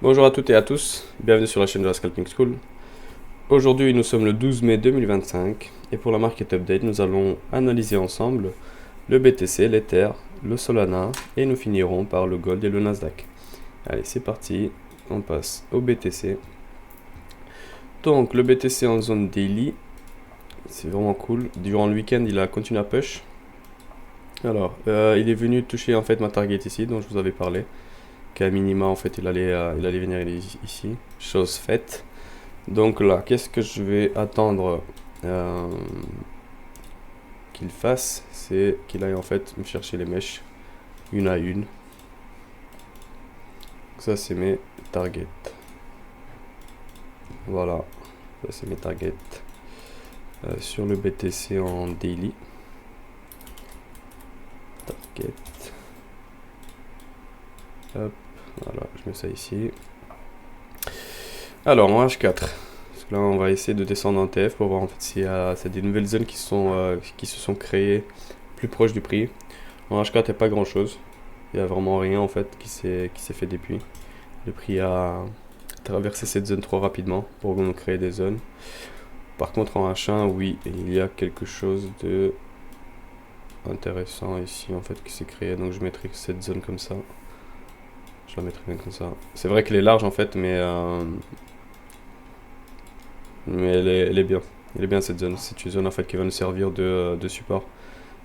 Bonjour à toutes et à tous, bienvenue sur la chaîne de la Scalping School. Aujourd'hui nous sommes le 12 mai 2025 et pour la market update nous allons analyser ensemble le BTC, l'Ether, le Solana et nous finirons par le Gold et le Nasdaq. Allez c'est parti, on passe au BTC. Donc le BTC en zone daily, c'est vraiment cool. Durant le week-end il a continué à push. Alors il est venu toucher en fait ma target ici dont je vous avais parlé. Qu'à minima en fait il allait venir ici, chose faite. Donc là, qu'est-ce que je vais attendre qu'il fasse, c'est qu'il aille en fait me chercher les mèches une à une. Ça c'est mes targets. Voilà, ça c'est mes targets sur le BTC en daily. Target. Hop, voilà, je mets ça ici. Alors en H4, parce que là on va essayer de descendre en TF pour voir en fait s'il y a des nouvelles zones qui se sont créées plus proches du prix. En H4 il n'y a pas grand chose, il n'y a vraiment rien en fait qui s'est fait depuis. Le prix a traversé cette zone trop rapidement pour nous créer des zones. Par contre en H1 oui, il y a quelque chose de intéressant ici en fait qui s'est créé, donc je mettrai cette zone comme ça. Je la mettrai bien comme ça. C'est vrai qu'elle est large en fait, mais elle est bien. Elle est bien cette zone. C'est une zone en fait qui va nous servir de support.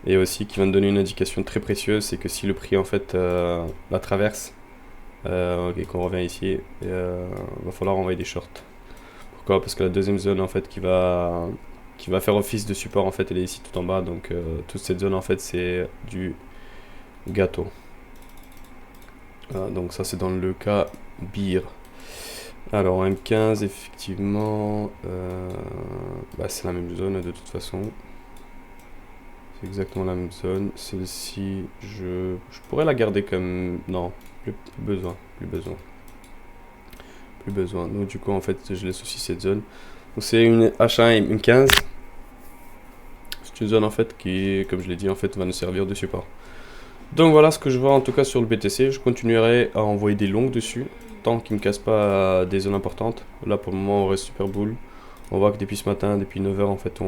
Et aussi qui va nous donner une indication très précieuse, c'est que si le prix en fait la traverse et qu'on revient ici, va falloir envoyer des shorts. Pourquoi? Parce que la deuxième zone en fait qui va faire office de support en fait, elle est ici tout en bas. Donc toute cette zone en fait c'est du gâteau. Voilà, donc ça c'est dans le cas beer. Alors en M15 effectivement c'est la même zone de toute façon. C'est exactement la même zone. Celle-ci je pourrais la garder comme... Non, plus besoin. Donc du coup en fait je laisse aussi cette zone. Donc c'est une H1 et M15. C'est une zone en fait qui, comme je l'ai dit, en fait va nous servir de support. Donc voilà ce que je vois en tout cas sur le BTC. Je continuerai à envoyer des longues dessus tant qu'il ne me casse pas des zones importantes. Là pour le moment on reste super bull. On voit que depuis ce matin, depuis 9h en fait,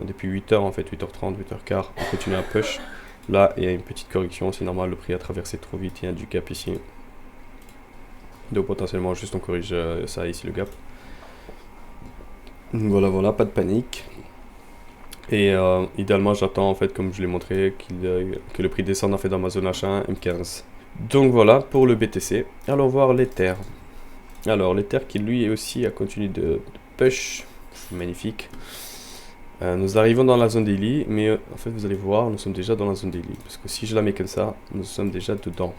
depuis 8h en fait, 8h30, 8h15, on continue à push. Là il y a une petite correction, c'est normal, le prix a traversé trop vite, il y a du gap ici. Donc potentiellement juste on corrige ça ici le gap. Voilà, pas de panique. Et idéalement j'attends en fait comme je l'ai montré que le prix descende en fait dans ma zone H1 M15. Donc voilà pour le BTC. Allons voir l'Ether. Alors l'Ether qui lui aussi a continué de push, magnifique. Nous arrivons dans la zone daily, mais en fait vous allez voir nous sommes déjà dans la zone daily, parce que si je la mets comme ça, nous sommes déjà dedans.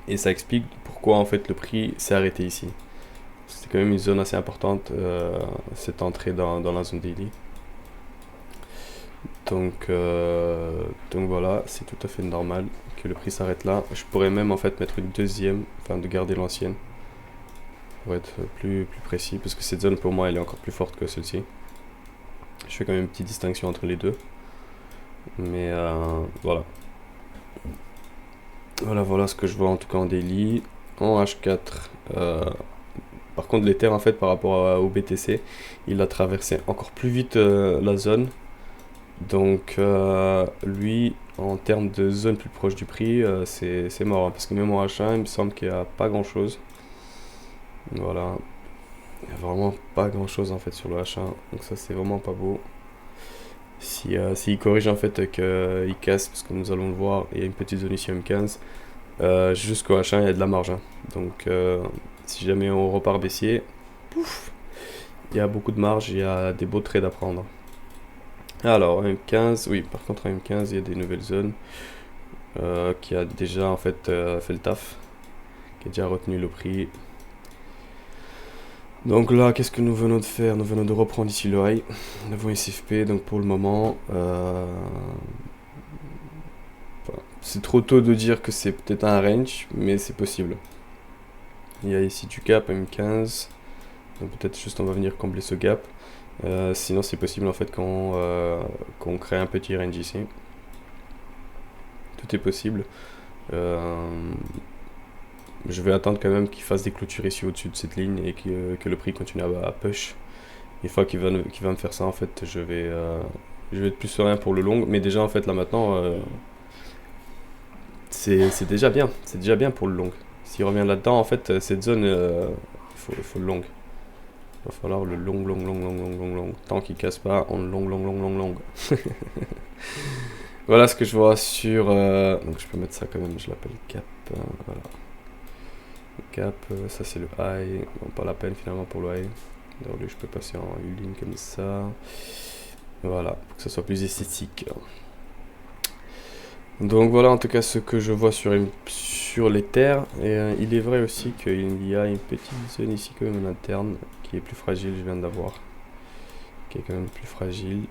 Et ça explique pourquoi en fait le prix s'est arrêté ici. C'est quand même une zone assez importante cette entrée dans la zone daily. Donc voilà, c'est tout à fait normal que le prix s'arrête là. Je pourrais même en fait mettre une deuxième, enfin de garder l'ancienne pour être plus précis, parce que cette zone pour moi elle est encore plus forte que celle-ci. Je fais quand même une petite distinction entre les deux, mais voilà ce que je vois en tout cas en daily. En H4 par contre l'Ether en fait par rapport au BTC il a traversé encore plus vite la zone. Donc lui en termes de zone plus proche du prix c'est mort hein, parce que même en H1 il me semble qu'il n'y a pas grand chose. Voilà, il n'y a vraiment pas grand chose en fait sur le H1, donc ça c'est vraiment pas beau. S'il corrige en fait qu'il casse, parce que nous allons le voir, il y a une petite zone ici M15 jusqu'au H1 il y a de la marge hein. Donc si jamais on repart baissier, pouf, il y a beaucoup de marge, il y a des beaux trades à prendre. Alors M15, oui par contre en M15 il y a des nouvelles zones qui a déjà en fait fait le taf, qui a déjà retenu le prix. Donc là qu'est-ce que nous venons de faire? Nous venons de reprendre ici le high. Nous avons SFP, donc pour le moment c'est trop tôt de dire que c'est peut-être un range, mais c'est possible. Il y a ici du gap M15, donc peut-être juste on va venir combler ce gap. Sinon c'est possible en fait qu'on crée un petit range ici. Tout est possible. je vais attendre quand même qu'il fasse des clôtures ici au-dessus de cette ligne et que le prix continue à push. Une fois qu'il va me faire ça, en fait, je vais être plus serein pour le long. Mais déjà, en fait, là maintenant, c'est déjà bien. C'est déjà bien pour le long. S'il revient là-dedans, en fait, cette zone, il faut le long. Il va falloir le long, long, long, long, long, long, long. Tant qu'il casse pas, on long, long, long, long, long. Voilà ce que je vois sur... donc je peux mettre ça quand même, je l'appelle cap. Voilà. Cap, ça c'est le high. Bon, pas la peine finalement pour le high. Alors lui je peux passer en une ligne comme ça. Voilà, pour que ça soit plus esthétique. Donc voilà en tout cas ce que je vois sur les terres. Et il est vrai aussi qu'il y a une petite zone ici quand même en interne qui est plus fragile, je viens d'avoir. Qui est quand même plus fragile.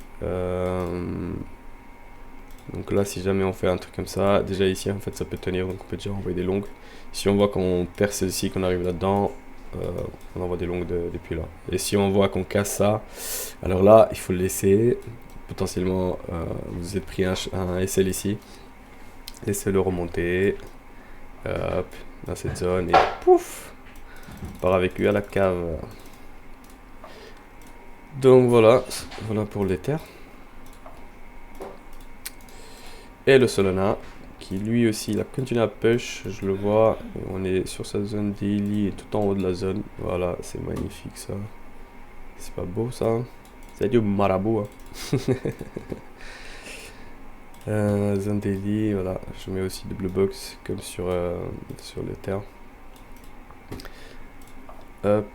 Donc là si jamais on fait un truc comme ça, déjà ici en fait ça peut tenir, donc on peut déjà envoyer des longues. Si on voit qu'on perce ici, qu'on arrive là-dedans, on envoie des longues depuis là. Et si on voit qu'on casse ça, alors là il faut le laisser. Potentiellement vous êtes pris un SL ici. Laissez-le remonter. Hop, dans cette zone et pouf, on part avec lui à la cave. Donc voilà pour l'Ether. Et le Solana, qui lui aussi, il a continué à push, je le vois. On est sur sa zone daily et tout en haut de la zone. Voilà, c'est magnifique ça. C'est pas beau ça? C'est du marabout. Hein. Zone daily, voilà. Je mets aussi double box comme sur l'Ether. Hop.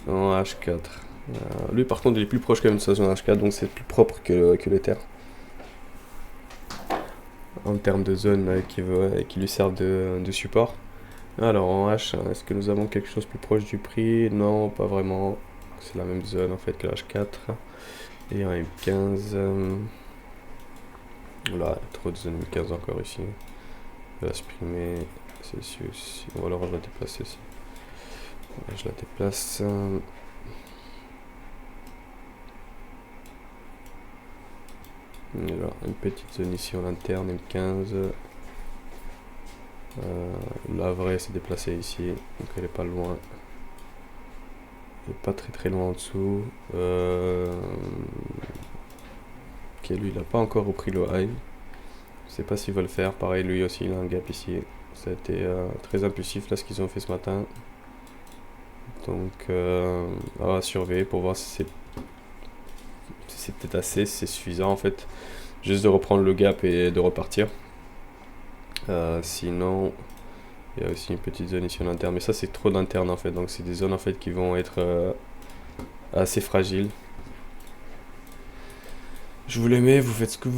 En H4. Lui par contre il est plus proche quand même de sa zone H4, donc c'est plus propre que l'Ether. En termes de zone qui lui servent de support. Alors en H, est-ce que nous avons quelque chose plus proche du prix? Non, pas vraiment. C'est la même zone en fait que la H4. Et en M15, voilà, trop de zone M15 encore ici. Je vais la supprimer. Celle-ci aussi. Ou alors je la déplace ici. Je la déplace. Voilà, une petite zone ici en interne, M15. La vraie s'est déplacée ici, donc elle est pas loin. Elle est pas très très loin en dessous. Ok, lui il a pas encore repris le high. Je sais pas s'il va le faire. Pareil, lui aussi il a un gap ici. Ça a été très impulsif là ce qu'ils ont fait ce matin. Donc on va surveiller pour voir si c'est peut-être assez, si c'est suffisant en fait. Juste de reprendre le gap et de repartir. Sinon, il y a aussi une petite zone ici en interne, mais ça c'est trop d'interne en fait, donc c'est des zones en fait qui vont être assez fragiles. Je vous les mets, vous faites ce que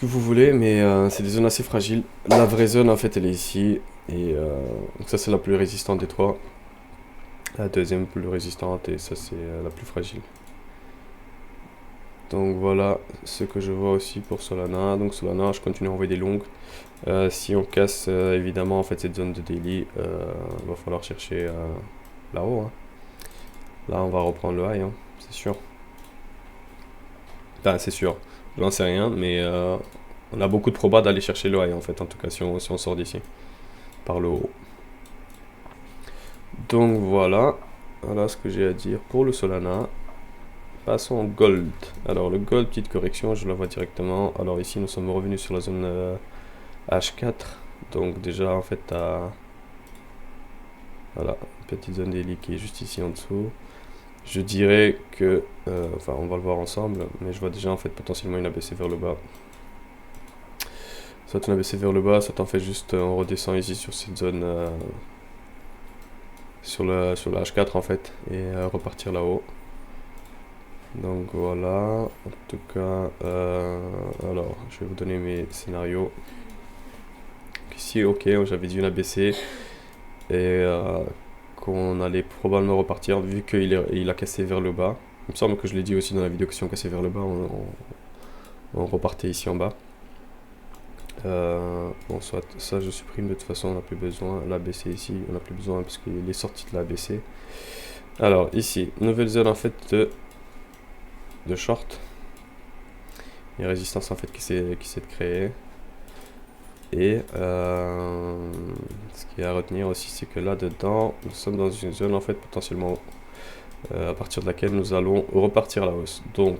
vous voulez, mais c'est des zones assez fragiles. La vraie zone en fait elle est ici, et donc ça c'est la plus résistante des trois. La deuxième plus résistante, et ça c'est la plus fragile. Donc voilà ce que je vois aussi pour Solana. Donc Solana, je continue à envoyer des longues. Si on casse évidemment en fait cette zone de daily, va falloir chercher là-haut. Hein. Là on va reprendre le high, hein, c'est sûr. Enfin c'est sûr, je n'en sais rien, mais on a beaucoup de probas d'aller chercher le high en fait, en tout cas si on sort d'ici, par le haut. Donc voilà ce que j'ai à dire pour le Solana. Passons au gold. Alors le gold, petite correction, je la vois directement. Alors ici nous sommes revenus sur la zone H4. Donc déjà en fait voilà, petite zone daily qui est juste ici en dessous. Je dirais que, enfin on va le voir ensemble, mais je vois déjà en fait potentiellement une ABC vers le bas. Soit une ABC vers le bas, soit en fait juste on redescend ici sur cette zone, sur la H4 en fait, et repartir là-haut. Donc voilà, en tout cas, alors je vais vous donner mes scénarios. Ici, ok, j'avais dit une ABC et qu'on allait probablement repartir vu qu'il a cassé vers le bas. Il me semble que je l'ai dit aussi dans la vidéo que si on cassait vers le bas, on repartait ici en bas. Bon, soit ça je supprime de toute façon, on n'a plus besoin. L'ABC ici, on n'a plus besoin parce qu'il est sorti de l'ABC. Alors ici, nouvelle zone en fait de short. Il y a résistance en fait qui s'est créée. Et ce qu'il y a à retenir aussi, c'est que là dedans, nous sommes dans une zone en fait potentiellement à partir de laquelle nous allons repartir à la hausse. Donc,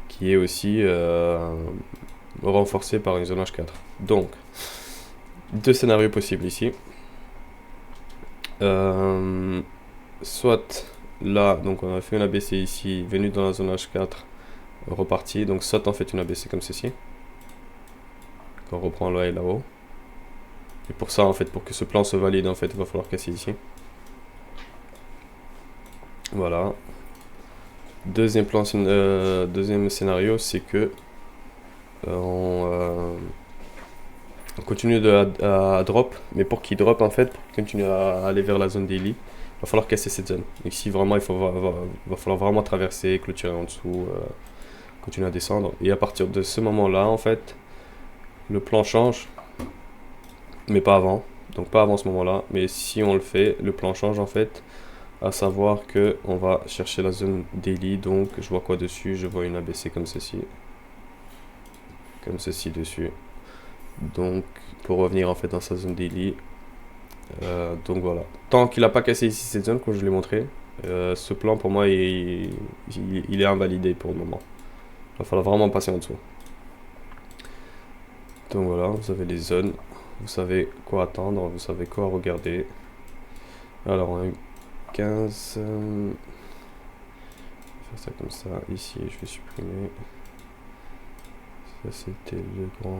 qui est aussi renforcé par une zone H4. Donc, deux scénarios possibles ici. Soit là, donc on a fait une ABC ici, venu dans la zone H4, reparti. Donc soit on fait une ABC comme ceci. On reprend là et là-haut. Et pour ça, en fait, pour que ce plan se valide, en fait, il va falloir casser ici. Voilà. Deuxième scénario, c'est que on continue à drop, mais pour qu'il drop, en fait, pour qu'il continue à aller vers la zone daily, il va falloir casser cette zone. Ici, vraiment, va falloir vraiment traverser, clôturer en dessous, continuer à descendre. Et à partir de ce moment-là, en fait, le plan change, mais pas avant. Donc pas avant ce moment-là, mais si on le fait, le plan change en fait. À savoir que on va chercher la zone daily. Donc je vois quoi dessus? Je vois une ABC comme ceci. Comme ceci dessus. Donc pour revenir en fait dans sa zone daily. Donc voilà. Tant qu'il n'a pas cassé ici cette zone, comme je l'ai montré, ce plan pour moi il est invalidé pour le moment. Il va falloir vraiment passer en dessous. Donc voilà, vous avez les zones, vous savez quoi attendre, vous savez quoi regarder. Alors on a eu 15. Je vais faire ça comme ça. Ici, je vais supprimer. Ça c'était le grand.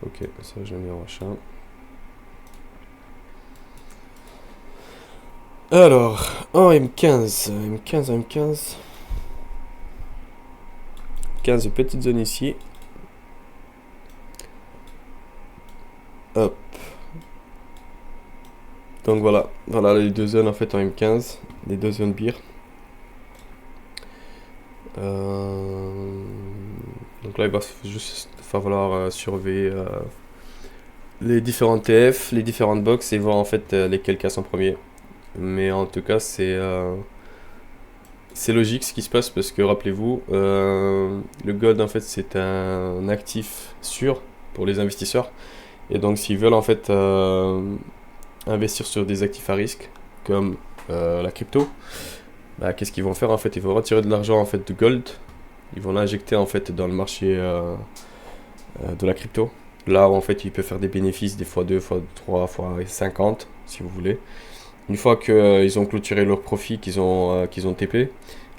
Ok, ça je mets en machin. Alors, en M15, M15. 15 petites zones ici. Hop. Donc voilà les deux zones en fait en M15, les deux zones bir. Donc là il va juste falloir surveiller les différents TF, les différentes box et voir en fait lesquels cassent en premier. Mais en tout cas c'est logique ce qui se passe parce que rappelez-vous, le gold en fait c'est un actif sûr pour les investisseurs. Et donc s'ils veulent en fait investir sur des actifs à risque comme la crypto, bah, qu'est-ce qu'ils vont faire en fait? Ils vont retirer de l'argent en fait de gold, ils vont l'injecter en fait dans le marché de la crypto. Là où en fait ils peuvent faire des bénéfices des fois 2, fois 3, fois 50 si vous voulez. Une fois qu'ils ont clôturé leur profit, qu'ils ont TP,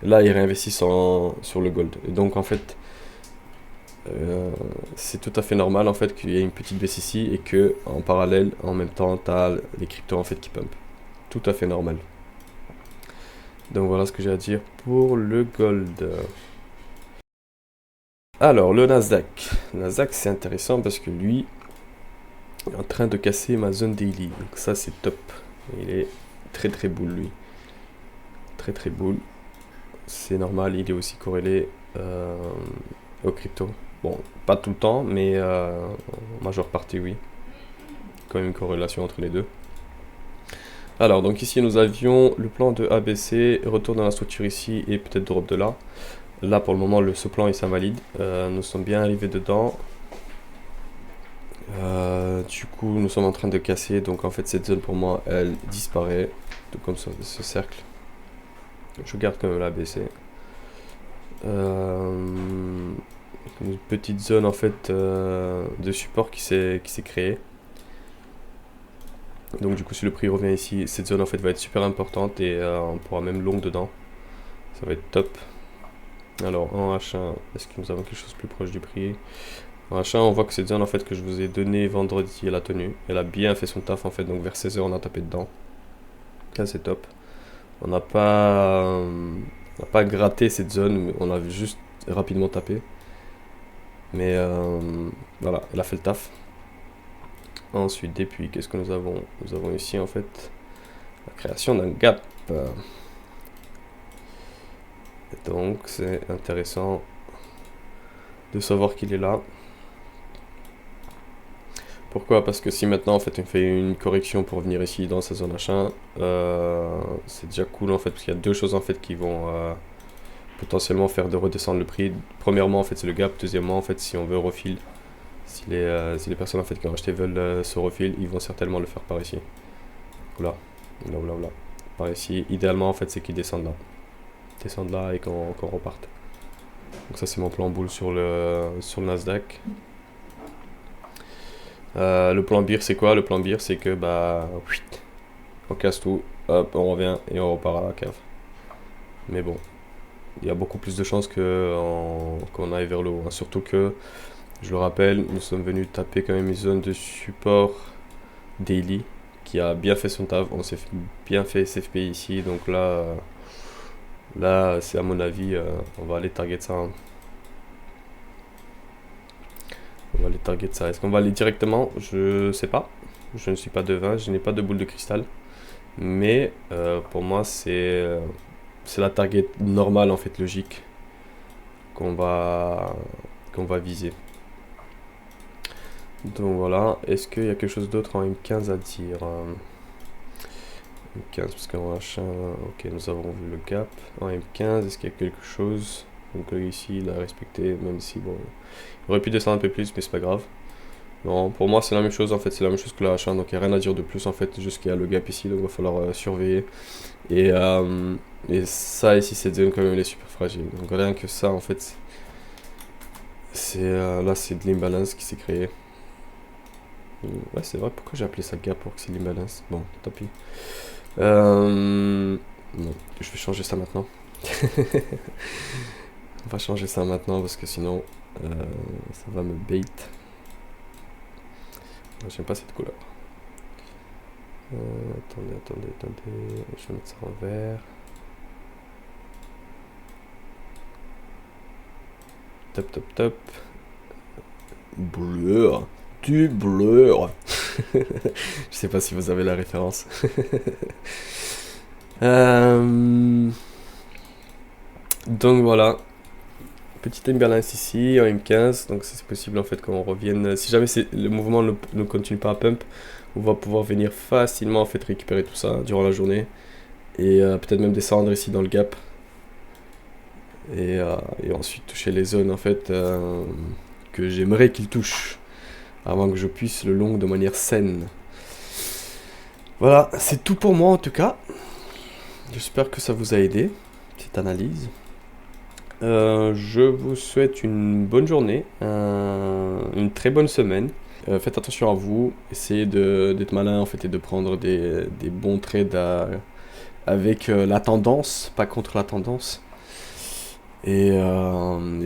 là ils réinvestissent sur le gold. Et donc en fait c'est tout à fait normal en fait qu'il y ait une petite baisse ici et que en parallèle, en même temps, tu as les cryptos en fait qui pump. Tout à fait normal. Donc voilà ce que j'ai à dire pour le gold. Alors le Nasdaq. Le Nasdaq c'est intéressant parce que lui est en train de casser ma zone daily. Donc ça c'est top. Il est très très bull lui. Très très bull. C'est normal, il est aussi corrélé au crypto. Bon, pas tout le temps, mais en majeure partie, oui. Quand même une corrélation entre les deux. Alors, donc ici, nous avions le plan de ABC, retour dans la structure ici, et peut-être drop de là. Là, pour le moment, ce plan, il s'invalide. Nous sommes bien arrivés dedans. Du coup, nous sommes en train de casser. Donc, en fait, cette zone, pour moi, elle disparaît. Tout comme ce cercle. Je garde quand même l'ABC. Une petite zone en fait de support qui s'est créée. Donc du coup si le prix revient ici, cette zone en fait va être super importante et on pourra même long dedans. Ça va être top. Alors en H1, est-ce que nous avons quelque chose de plus proche du prix? En H1 on voit que cette zone en fait que je vous ai donné vendredi, elle a tenu. Elle a bien fait son taf en fait, donc vers 16h on a tapé dedans. Là c'est top. On n'a pas gratté cette zone, on a juste rapidement tapé. Mais voilà, elle a fait le taf. Ensuite, depuis, qu'est-ce que nous avons? Nous avons ici en fait la création d'un gap. Et donc c'est intéressant de savoir qu'il est là. Pourquoi? Parce que si maintenant en fait on fait une correction pour venir ici dans sa zone H1, c'est déjà cool en fait parce qu'il y a deux choses en fait qui vont potentiellement faire de redescendre le prix. Premièrement en fait c'est le gap, deuxièmement en fait si on veut refill Si les personnes en fait qui ont acheté veulent ce refill, ils vont certainement le faire par ici. Oula, oula, oula, oula. Par ici, idéalement en fait c'est qu'ils descendent là. Descendent là et qu'on reparte. Donc ça c'est mon plan boule sur le Nasdaq. Le plan beer c'est quoi? Le plan beer c'est que bah on casse tout, hop, on revient et on repart à la cave. Mais bon, il y a beaucoup plus de chances qu'on aille vers le haut, hein. Surtout que, je le rappelle, nous sommes venus taper quand même une zone de support daily qui a bien fait son taf. On s'est bien fait SFP ici, donc là c'est à mon avis, on va aller target ça, hein. On va aller target ça. Est-ce qu'on va aller directement? Je sais pas. Je ne suis pas devin, je n'ai pas de boule de cristal. Mais pour moi, c'est la target normale, en fait, logique, qu'on va viser. Donc voilà. Est-ce qu'il y a quelque chose d'autre en M15 à dire? M15, parce qu'en H1, ok, nous avons vu le cap. En M15, est-ce qu'il y a quelque chose? Donc ici, il a respecté, même si, bon, il aurait pu descendre un peu plus, mais c'est pas grave. Non, pour moi, c'est la même chose, en fait, c'est la même chose que la H1, donc il n'y a rien à dire de plus, en fait, juste qu'il y a le gap ici, donc il va falloir surveiller. Et ça, ici, cette zone, quand même, elle est super fragile. Donc rien que ça, en fait, là, c'est de l'imbalance qui s'est créé. Ouais, c'est vrai, pourquoi j'ai appelé ça gap pour que c'est l'imbalance? Bon, tant pis. Non, je vais changer ça maintenant. On va changer ça maintenant parce que sinon ça va me bait. J'aime pas cette couleur. Attendez. Je vais mettre ça en vert. Top. Bleu. Du bleu. Je sais pas si vous avez la référence. Donc voilà. Petite imbalance ici en M15, donc c'est possible en fait qu'on revienne. Si jamais le mouvement ne continue pas à pump, on va pouvoir venir facilement en fait récupérer tout ça durant la journée et peut-être même descendre ici dans le gap et ensuite toucher les zones en fait que j'aimerais qu'il touche avant que je puisse le long de manière saine. Voilà, c'est tout pour moi en tout cas. J'espère que ça vous a aidé cette analyse. Je vous souhaite une bonne journée, une très bonne semaine. Faites attention à vous, essayez d'être malin en fait et de prendre des bons trades avec la tendance, pas contre la tendance. Et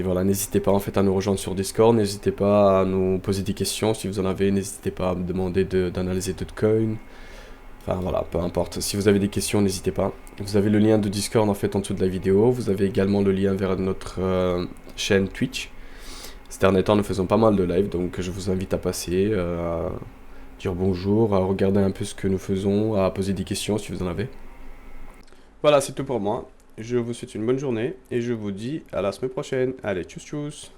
voilà, n'hésitez pas en fait à nous rejoindre sur Discord, n'hésitez pas à nous poser des questions si vous en avez, n'hésitez pas à me demander d'analyser d'autres coins. Enfin voilà, peu importe. Si vous avez des questions, n'hésitez pas. Vous avez le lien de Discord en fait en dessous de la vidéo. Vous avez également le lien vers notre chaîne Twitch. Ces derniers temps, nous faisons pas mal de live, donc je vous invite à passer, à dire bonjour, à regarder un peu ce que nous faisons, à poser des questions si vous en avez. Voilà, c'est tout pour moi. Je vous souhaite une bonne journée et je vous dis à la semaine prochaine. Allez, tchuss tchuss!